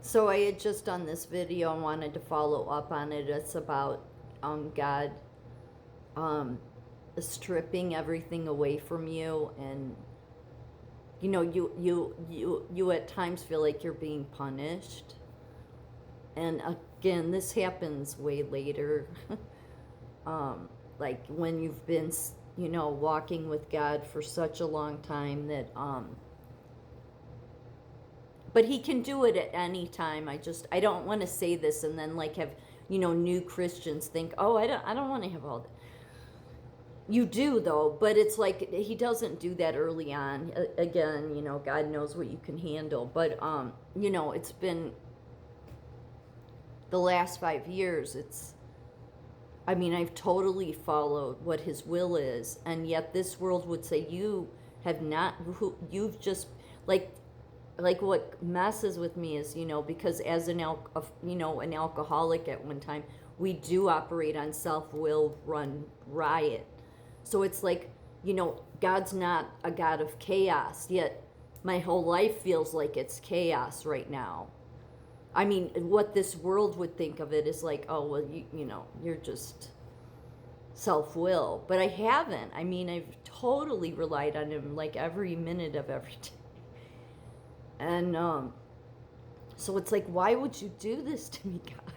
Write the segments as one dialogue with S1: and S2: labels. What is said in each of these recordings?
S1: So I had just done this video and wanted to follow up on it. It's about God um, stripping everything away from you, and you at times feel like you're being punished. And again, this happens way later, like when you've been walking with God for such a long time that but he can do it at any time. I don't want to say this and then like have new Christians think, oh, I don't want to have all that. You do though, but it's like he doesn't do that early on. Again, God knows what you can handle. But it's been the last 5 years. I've totally followed what his will is, and yet this world would say you have not. You've just like what messes with me is because as an alcoholic at one time, we do operate on self-will run riot. So it's like, God's not a God of chaos, yet my whole life feels like it's chaos right now. What this world would think of it is like, oh well, you're just self-will, but I haven't. I've totally relied on him like every minute of every day. And so it's like, why would you do this to me, God?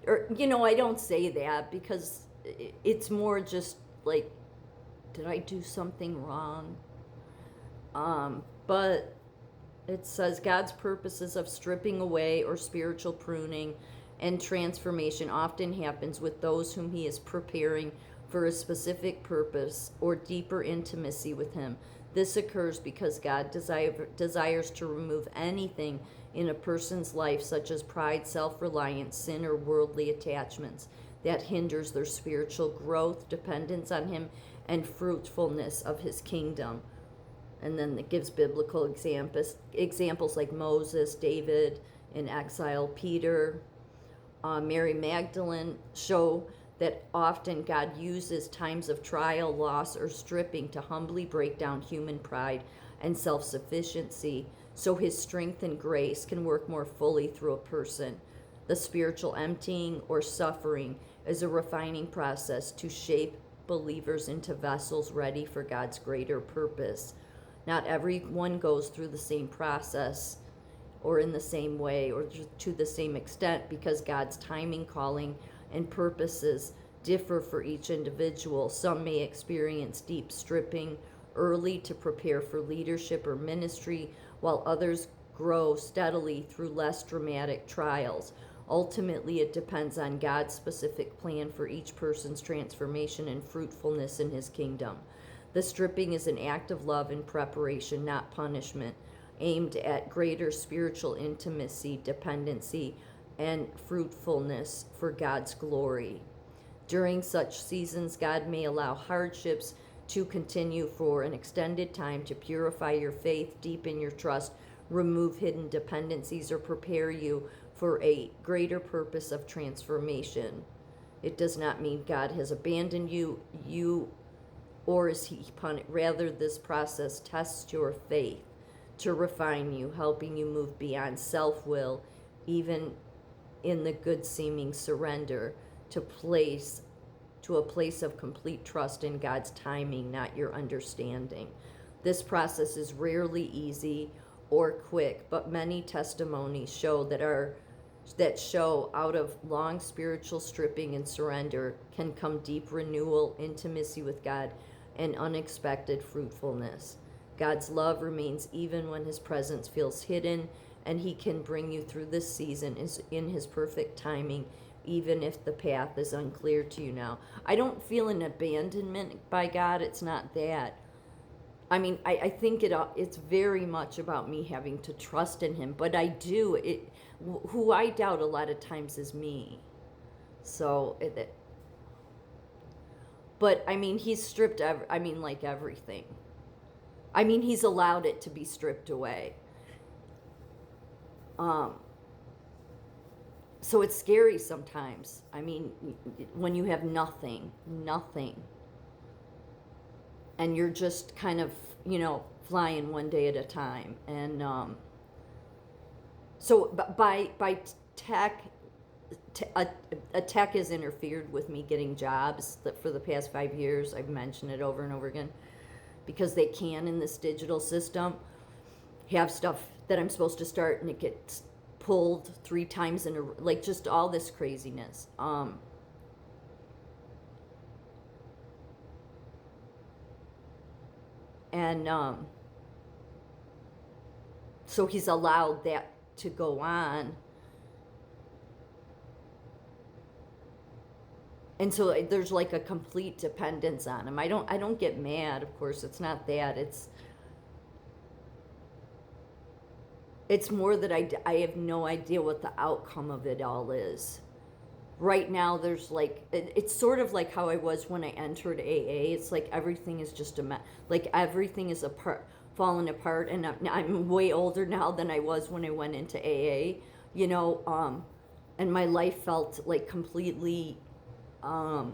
S1: Or, I don't say that because it's more just like, did I do something wrong? But it says God's purposes of stripping away or spiritual pruning and transformation often happens with those whom he is preparing for a specific purpose or deeper intimacy with him. This occurs because God desires to remove anything in a person's life, such as pride, self-reliance, sin, or worldly attachments, that hinders their spiritual growth, dependence on him, and fruitfulness of his kingdom. And then it gives biblical examples like Moses, David in exile, Peter, Mary Magdalene, show that often God uses times of trial, loss, or stripping to humbly break down human pride and self-sufficiency so his strength and grace can work more fully through a person. The spiritual emptying or suffering is a refining process to shape believers into vessels ready for God's greater purpose. Not everyone goes through the same process or in the same way or to the same extent because God's timing, calling, and purposes differ for each individual. Some may experience deep stripping early to prepare for leadership or ministry, while others grow steadily through less dramatic trials. Ultimately, it depends on God's specific plan for each person's transformation and fruitfulness in his kingdom. The stripping is an act of love and preparation, not punishment, aimed at greater spiritual intimacy, dependency, and fruitfulness for God's glory. During such seasons, God may allow hardships to continue for an extended time to purify your faith, deepen your trust, remove hidden dependencies, or prepare you for a greater purpose of transformation. It does not mean God has abandoned you, or is he punished? Rather, this process tests your faith to refine you, helping you move beyond self-will, even in the good seeming surrender, to a place of complete trust in God's timing, not your understanding. This process is rarely easy or quick, but many testimonies show that show out of long spiritual stripping and surrender can come deep renewal, intimacy with God, and unexpected fruitfulness. God's love remains even when his presence feels hidden, and he can bring you through this season in his perfect timing, even if the path is unclear to you now. I don't feel an abandonment by God. It's not that. I think it's very much about me having to trust in him, but I do. Who I doubt a lot of times is me. So, but he's stripped, like everything. He's allowed it to be stripped away. So it's scary sometimes. When you have nothing, and you're just kind of, flying one day at a time. And So by tech, a tech has interfered with me getting jobs that for the past 5 years. I've mentioned it over and over again because they can in this digital system have stuff that I'm supposed to start and it gets pulled 3 times in a, like, just all this craziness. And so he's allowed that to go on. And so there's like a complete dependence on him. I don't get mad, of course. It's not that. It's more that I have no idea what the outcome of it all is. Right now, there's like, it's sort of like how I was when I entered AA. It's like everything is just like everything is falling apart. And I'm way older now than I was when I went into AA, you know, and my life felt like completely, a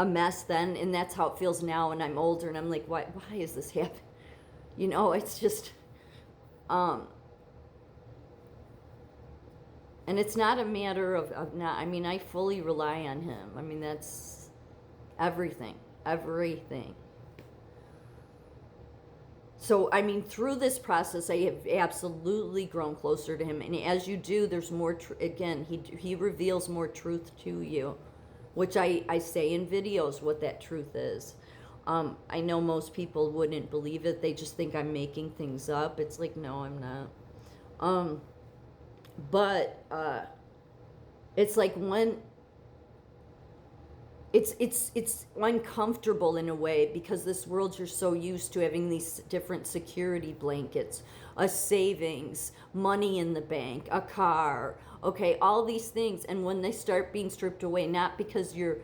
S1: mess then, and that's how it feels now. And I'm older and I'm like, why is this happening? You know, it's just, and it's not a matter of not, I mean, I fully rely on him. I mean, that's everything. So, I mean, through this process, I have absolutely grown closer to him. And as you do, there's more, again, he reveals more truth to you, which I say in videos what that truth is. I know most people wouldn't believe it. They just think I'm making things up. It's like, no, I'm not. But it's like when it's uncomfortable in a way because this world, you're so used to having these different security blankets, a savings, money in the bank, a car, okay, all these things. And when they start being stripped away, not because you're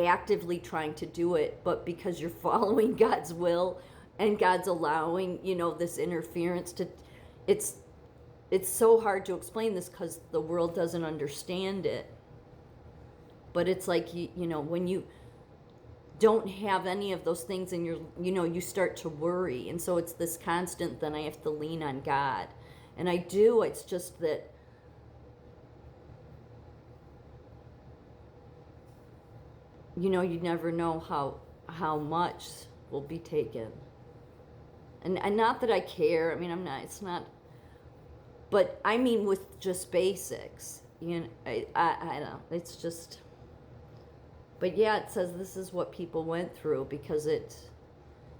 S1: actively trying to do it, but because you're following God's will and God's allowing, you know, this interference to, it's so hard to explain this because the world doesn't understand it. But it's like, you know, when you don't have any of those things and you start to worry. And so it's this constant, then I have to lean on God. And I do, it's just that you never know how much will be taken. And not that I care. I mean, it's not, but I mean with just basics. You know, I don't know. It's just, but yeah, it says this is what people went through because it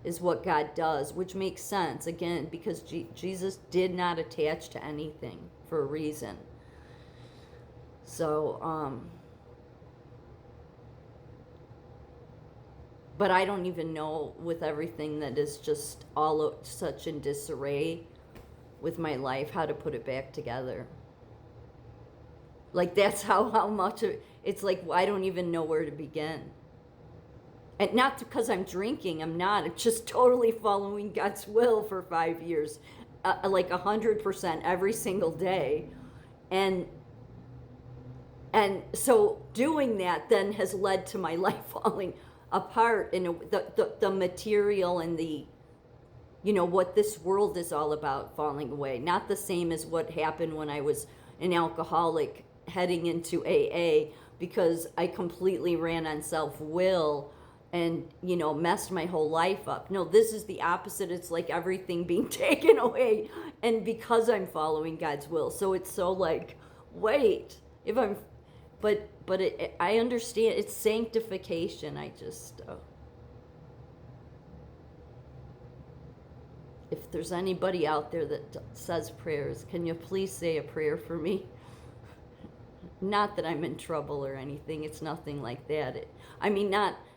S1: is what God does, which makes sense, again, because Jesus did not attach to anything for a reason. So, but I don't even know, with everything that is just all such in disarray with my life, how to put it back together. Like, that's how much it's like, I don't even know where to begin. And not because I'm drinking, I'm not. I'm just totally following God's will for 5 years, like 100% every single day. And so doing that then has led to my life falling apart in the material and the, what this world is all about falling away. Not the same as what happened when I was an alcoholic heading into AA, because I completely ran on self-will and, messed my whole life up. No, this is the opposite. It's like everything being taken away, and because I'm following God's will. So it's so like, wait, I understand it's sanctification. I just, if there's anybody out there that says prayers, can you please say a prayer for me? Not that I'm in trouble or anything. It's nothing like that.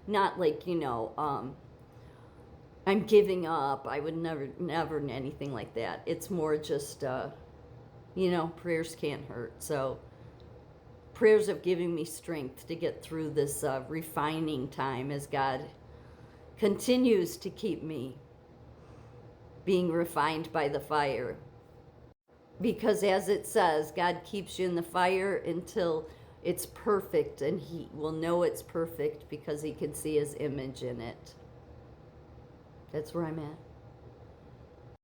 S1: Not like, I'm giving up. I would never anything like that. It's more just, prayers can't hurt. So prayers have given me strength to get through this refining time as God continues to keep me being refined by the fire. Because as it says, God keeps you in the fire until it's perfect, and he will know it's perfect because he can see his image in it. That's where I'm at.